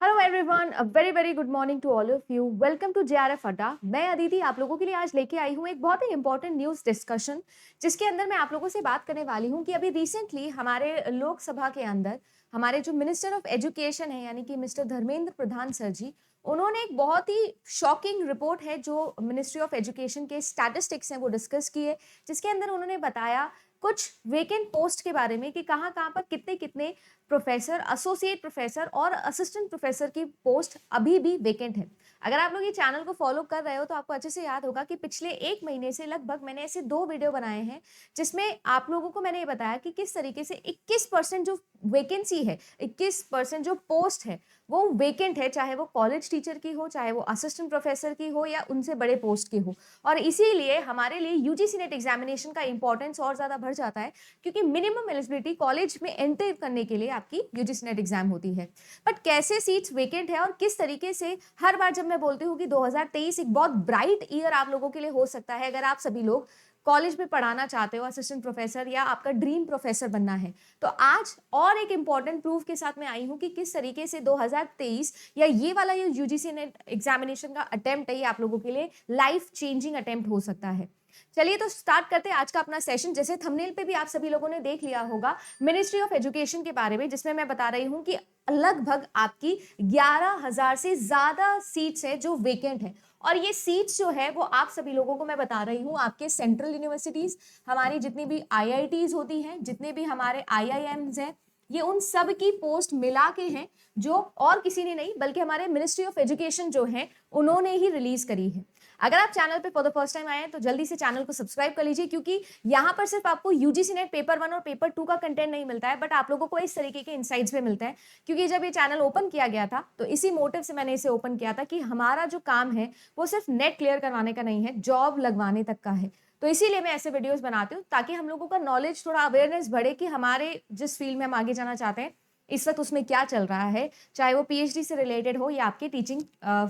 Hello everyone, a very very good morning to all of you. Welcome to JRF Adda. मैं अदिति आप लोगों के लिए आज लेके आई हूँ एक बहुत ही इंपॉर्टेंट न्यूज़ डिस्कशन, जिसके अंदर मैं आप लोगों से बात करने वाली हूँ कि अभी रिसेंटली हमारे लोकसभा के अंदर हमारे जो मिनिस्टर ऑफ एजुकेशन है यानी कि मिस्टर धर्मेंद्र प्रधान सर जी, उन्होंने एक बहुत ही शॉकिंग रिपोर्ट है जो मिनिस्ट्री ऑफ एजुकेशन के स्टैटिस्टिक्स हैं वो डिस्कस किए, जिसके अंदर उन्होंने बताया कुछ वेकेंट पोस्ट के बारे में कि कहाँ कहाँ पर कितने कितने प्रोफेसर, एसोसिएट प्रोफेसर और असिस्टेंट प्रोफेसर की पोस्ट अभी भी वेकेंट है। अगर आप लोग ये चैनल को फॉलो कर रहे हो तो आपको अच्छे से याद होगा कि पिछले 1 महीने से लगभग मैंने ऐसे 2 वीडियो बनाए हैं, जिसमें आप लोगों को मैंने ये बताया कि किस तरीके से 21% जो वैकेंसी है, 21% जो पोस्ट है वो वेकेंट है, चाहे वो कॉलेज टीचर की हो, चाहे वो असिस्टेंट प्रोफेसर की हो या उनसे बड़े पोस्ट की हो। और इसीलिए हमारे लिए यूजीसी नेट एग्जामिनेशन का इंपॉर्टेंस और ज़्यादा बढ़ जाता है, क्योंकि मिनिमम एलिजिबिलिटी कॉलेज में एंटर करने के लिए आपकी यूजीसी नेट एग्जाम होती है। बट कैसे सीट्स वेकेंट है और किस तरीके से हर बार जब मैं बोलती हूँ कि 2023 एक बहुत ब्राइट ईयर आप लोगों के लिए हो सकता है, अगर आप सभी लोग कॉलेज में पढ़ाना चाहते हो, असिस्टेंट प्रोफेसर या आपका ड्रीम प्रोफेसर बनना है, तो आज और एक इंपॉर्टेंट प्रूफ के साथ मैं आई हूँ कि किस तरीके से 2023 या ये वाला ये यूजीसी नेट एग्जामिनेशन का अटेम्प्ट है, ये आप लोगों के लिए लाइफ चेंजिंग अटेम्प्ट हो सकता है। चलिए तो स्टार्ट करते हैं आज का अपना सेशन। जैसे थंबनेल पे भी आप सभी लोगों ने देख लिया होगा मिनिस्ट्री ऑफ एजुकेशन के बारे में, जिसमें मैं बता रही हूँ कि लगभग आपकी 11,000 से ज्यादा सीट्स है जो वेकेंट है। और ये सीट्स जो है वो आप सभी लोगों को मैं बता रही हूँ आपके सेंट्रल यूनिवर्सिटीज, हमारी जितनी भी आईआईटीज होती हैं, जितने भी हमारे आईआईएम्स हैं, ये उन सब की पोस्ट मिला के हैं, जो और किसी ने नहीं बल्कि हमारे मिनिस्ट्री ऑफ एजुकेशन जो है उन्होंने ही रिलीज करी है। अगर आप चैनल पे फॉर द फर्स्ट टाइम आए हैं तो जल्दी से चैनल को सब्सक्राइब कर लीजिए, क्योंकि यहाँ पर सिर्फ आपको यूजीसी नेट पेपर 1 और पेपर 2 का कंटेंट नहीं मिलता है, बट आप लोगों को इस तरीके के इनसाइट्स भी मिलते हैं। क्योंकि जब ये चैनल ओपन किया गया था तो इसी मोटिव से मैंने इसे ओपन किया था कि हमारा जो काम है वो सिर्फ नेट क्लियर करवाने का नहीं है, जॉब लगवाने तक का है। तो इसीलिए मैं ऐसे वीडियोस बनाती हूँ ताकि हम लोगों का नॉलेज, थोड़ा अवेयरनेस बढ़े कि हमारे जिस फील्ड में हम आगे जाना चाहते हैं इस वक्त उसमें क्या चल रहा है, चाहे वो पीएचडी से रिलेटेड हो या आपकी टीचिंग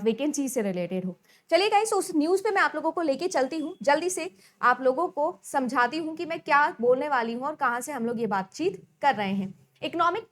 वैकेंसी से रिलेटेड हो। चलिए गाइस, उस न्यूज़ पे मैं आप लोगों को लेके चलती हूँ, जल्दी से आप लोगों को समझाती हूँ कि मैं क्या बोलने वाली हूँ और कहाँ से हम लोग ये बातचीत कर रहे हैं। इकोनॉमिक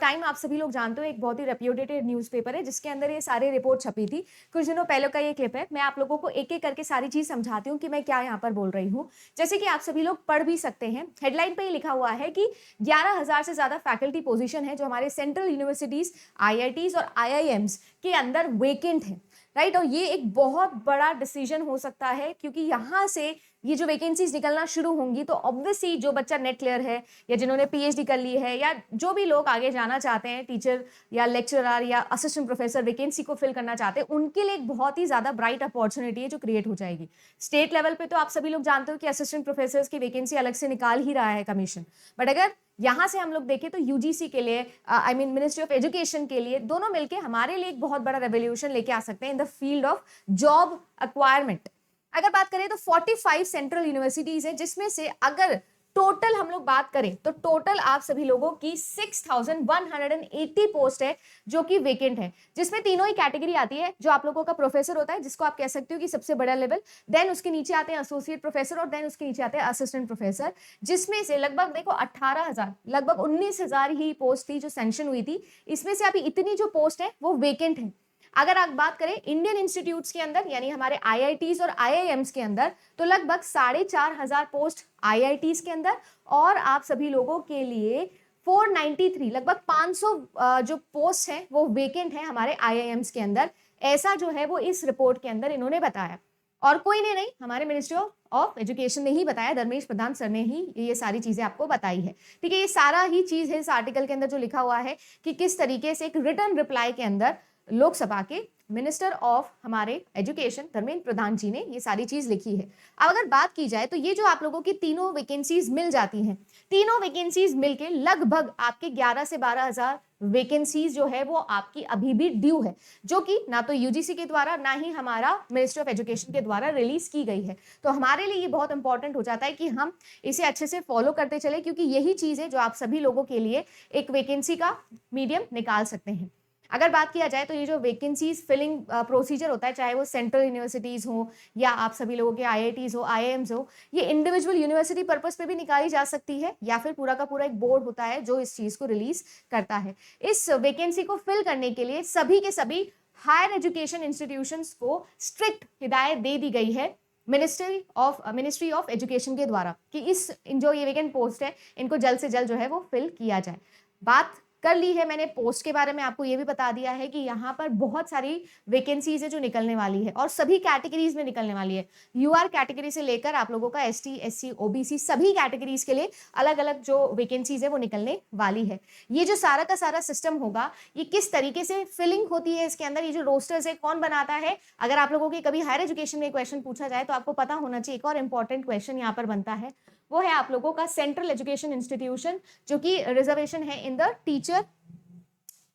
टाइम आप सभी लोग जानते हो, एक बहुत ही रेप्यूटेड न्यूज़पेपर है जिसके अंदर ये सारी रिपोर्ट छपी थी। कुछ दिनों पहले का ये क्लिप है, मैं आप लोगों को एक एक करके सारी चीज समझाती हूँ कि मैं क्या यहाँ पर बोल रही हूँ। जैसे कि आप सभी लोग पढ़ भी सकते हैं, हेडलाइन पे ही लिखा हुआ है कि 11,000 से ज्यादा फैकल्टी पोजीशन है जो हमारे सेंट्रल यूनिवर्सिटीज, आईआईटीज और आईआईएम्स के अंदर वेकेंट है, राइट। और ये एक बहुत बड़ा डिसीजन हो सकता है, क्योंकि यहाँ से ये जो वैकेंसीज निकलना शुरू होंगी तो ऑब्वियसली जो बच्चा नेट क्लियर है या जिन्होंने पीएचडी कर ली है या जो भी लोग आगे जाना चाहते हैं, टीचर या लेक्चरर या असिस्टेंट प्रोफेसर वैकेंसी को फिल करना चाहते हैं, उनके लिए एक बहुत ही ज्यादा ब्राइट अपॉर्चुनिटी है जो क्रिएट हो जाएगी। स्टेट लेवल पे तो आप सभी लोग जानते हो कि असिस्टेंट प्रोफेसर की वैकेंसी अलग से निकाल ही रहा है कमीशन, बट अगर यहाँ से हम लोग देखें तो यूजीसी के लिए, I mean ministry of education के लिए, दोनों मिलके हमारे लिए एक बहुत बड़ा रेवोल्यूशन लेके आ सकते हैं in the field of job acquirement. अगर बात करें तो 45 सेंट्रल यूनिवर्सिटीज है, जिसमें से अगर टोटल हम लोग बात करें तो टोटल आप सभी लोगों की 6,180 पोस्ट है जो कि वेकेंट है, जिसमें तीनों ही कैटेगरी आती है। जो आप लोगों का प्रोफेसर होता है, जिसको आप कह सकते हो कि सबसे बड़ा लेवल, देन उसके नीचे आते हैं एसोसिएट प्रोफेसर और देन उसके नीचे आते हैं असिस्टेंट प्रोफेसर, जिसमें से लगभग देखो 18,000, लगभग 19,000 ही पोस्ट थी जो सैंक्शन हुई थी। इसमें से अभी इतनी जो पोस्ट है वो वेकेंट है। अगर आप बात करें इंडियन इंस्टीट्यूट्स के अंदर यानी हमारे आईआईटीज और आईआईएम्स के अंदर, तो लगभग 4,500 पोस्ट आईआईटीज के अंदर और आप सभी लोगों के लिए 493, लगभग 500 जो पोस्ट हैं वो वेकेंट है हमारे आईआईएम्स के अंदर। ऐसा जो है वो इस रिपोर्ट के अंदर इन्होंने बताया, और कोई ने नहीं, हमारे मिनिस्ट्री ऑफ एजुकेशन ने ही बताया, धर्मेंद्र प्रधान सर ने ही ये सारी चीजें आपको बताई है। ठीक है, ये सारा ही चीज है इस आर्टिकल के अंदर जो लिखा हुआ है कि किस तरीके से एक रिटर्न रिप्लाई के अंदर लोकसभा के मिनिस्टर ऑफ हमारे एजुकेशन धर्मेंद्र प्रधान जी ने ये सारी चीज लिखी है। अब अगर बात की जाए तो ये जो आप लोगों की तीनों वैकेंसीज मिल जाती हैं, तीनों वैकेंसीज मिलके लगभग आपके 11 से 12,000 वैकेंसीज जो है वो आपकी अभी भी ड्यू है, जो कि ना तो यूजीसी के द्वारा ना ही हमारा मिनिस्ट्री ऑफ एजुकेशन के द्वारा रिलीज की गई है। तो हमारे लिए ये बहुत इंपॉर्टेंट हो जाता है कि हम इसे अच्छे से फॉलो करते चले, क्योंकि यही चीज है जो आप सभी लोगों के लिए एक वैकेंसी का मीडियम निकाल सकते हैं। अगर बात किया जाए तो ये जो वैकेंसीज फिलिंग प्रोसीजर होता है, चाहे वो सेंट्रल यूनिवर्सिटीज़ हो या आप सभी लोगों के आईआईटीज़ हो, आईआईएम्स हो, ये इंडिविजुअल यूनिवर्सिटी पर्पस पे भी निकाली जा सकती है या फिर पूरा का पूरा एक बोर्ड होता है जो इस चीज़ को रिलीज़ करता है। इस वैकेंसी को फिल करने के लिए सभी के सभी हायर एजुकेशन इंस्टीट्यूशंस को स्ट्रिक्ट हिदायत दे दी गई है मिनिस्ट्री ऑफ एजुकेशन के द्वारा कि इस जो ये वेकेंट पोस्ट है इनको जल्द से जल्द जो है वो फिल किया जाए। बात कर ली है मैंने पोस्ट के बारे में, आपको ये भी बता दिया है कि यहाँ पर बहुत सारी वैकेंसीज है जो निकलने वाली है और सभी कैटेगरीज में निकलने वाली है। यूआर कैटेगरी से लेकर आप लोगों का एसटी, एससी, ओबीसी सभी कैटेगरीज के लिए अलग अलग जो वैकेंसीज है वो निकलने वाली है। ये जो सारा का सारा सिस्टम होगा, ये किस तरीके से फिलिंग होती है इसके अंदर, ये जो रोस्टर्स है कौन बनाता है, अगर आप लोगों के कभी हायर एजुकेशन में क्वेश्चन पूछा जाए तो आपको पता होना चाहिए। एक और इंपॉर्टेंट क्वेश्चन यहाँ पर बनता है, वो है आप लोगों का सेंट्रल एजुकेशन इंस्टीट्यूशन, जो कि रिजर्वेशन है in the teacher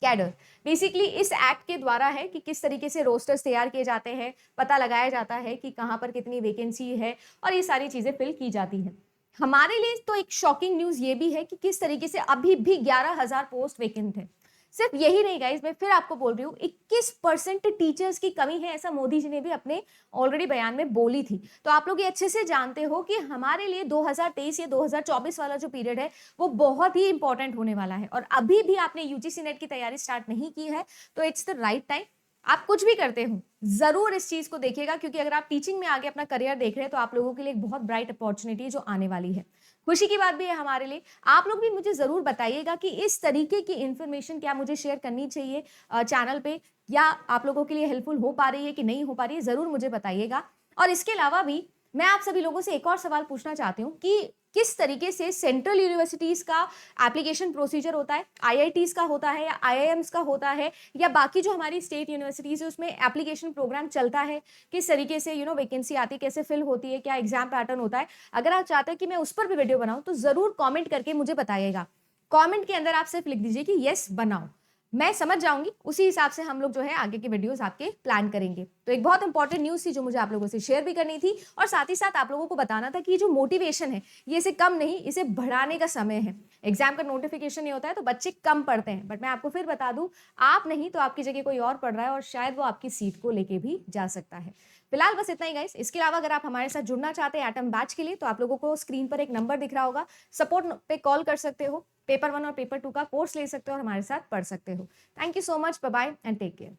cadre. Basically इस एक्ट के द्वारा है कि किस तरीके से रोस्टर्स तैयार किए जाते हैं, पता लगाया जाता है कि कहाँ पर कितनी वैकेंसी है और ये सारी चीजें फिल की जाती है। हमारे लिए तो एक शॉकिंग न्यूज ये भी है कि किस तरीके से अभी भी 11,000 पोस्ट वैकेंट है। सिर्फ यही नहीं गाइस, मैं फिर आपको बोल रही हूँ 21% टीचर्स की कमी है, ऐसा मोदी जी ने भी अपने ऑलरेडी बयान में बोली थी। तो आप लोग ये अच्छे से जानते हो कि हमारे लिए 2023 या 2024 वाला जो पीरियड है वो बहुत ही इंपॉर्टेंट होने वाला है और अभी भी आपने यूजीसी नेट की तैयारी स्टार्ट नहीं की है तो इट्स द राइट टाइम। आप कुछ भी करते हो जरूर इस चीज को देखिएगा, क्योंकि अगर आप टीचिंग में आगे अपना करियर देख रहे हैं तो आप लोगों के लिए एक बहुत ब्राइट अपॉर्चुनिटी जो आने वाली है। खुशी की बात भी है हमारे लिए। आप लोग भी मुझे जरूर बताइएगा कि इस तरीके की इंफॉर्मेशन क्या मुझे शेयर करनी चाहिए चैनल पे, या आप लोगों के लिए हेल्पफुल हो पा रही है कि नहीं हो पा रही है, जरूर मुझे बताइएगा। और इसके अलावा भी मैं आप सभी लोगों से एक और सवाल पूछना चाहती हूँ कि किस तरीके से सेंट्रल यूनिवर्सिटीज का एप्लीकेशन प्रोसीजर होता है, आईआईटीज का होता है या आईआईएम्स का होता है या बाकी जो हमारी स्टेट यूनिवर्सिटीज है उसमें एप्लीकेशन प्रोग्राम चलता है, किस तरीके से वैकेंसी आती है, कैसे फिल होती है, क्या एग्जाम पैटर्न होता है। अगर आप चाहते हैं कि मैं उस पर भी वीडियो बनाऊं तो जरूर कॉमेंट करके मुझे बताइएगा। कॉमेंट के अंदर आप सिर्फ लिख दीजिए कि यस बनाओ, मैं समझ जाऊंगी, उसी हिसाब से हम लोग जो है आगे के वीडियोस आपके प्लान करेंगे। तो एक बहुत इंपॉर्टेंट न्यूज़ थी जो मुझे आप लोगों से शेयर भी करनी थी और साथ ही साथ आप लोगों को बताना था कि ये जो मोटिवेशन है ये इसे कम नहीं, इसे बढ़ाने का समय है। एग्जाम का नोटिफिकेशन नहीं होता है तो बच्चे कम पढ़ते हैं, बट मैं आपको फिर बता दूं, आप नहीं तो आपकी जगह कोई और पढ़ रहा है और शायद वो आपकी सीट को लेके भी जा सकता है। फिलहाल बस इतना ही गाइस। इसके अलावा अगर आप हमारे साथ जुड़ना चाहते हैं एटम बैच के लिए तो आप लोगों को स्क्रीन पर एक नंबर दिख रहा होगा, सपोर्ट पे कॉल कर सकते हो, पेपर 1 और पेपर 2 का कोर्स ले सकते हो और हमारे साथ पढ़ सकते हो। Thank you so much, bye bye and take care.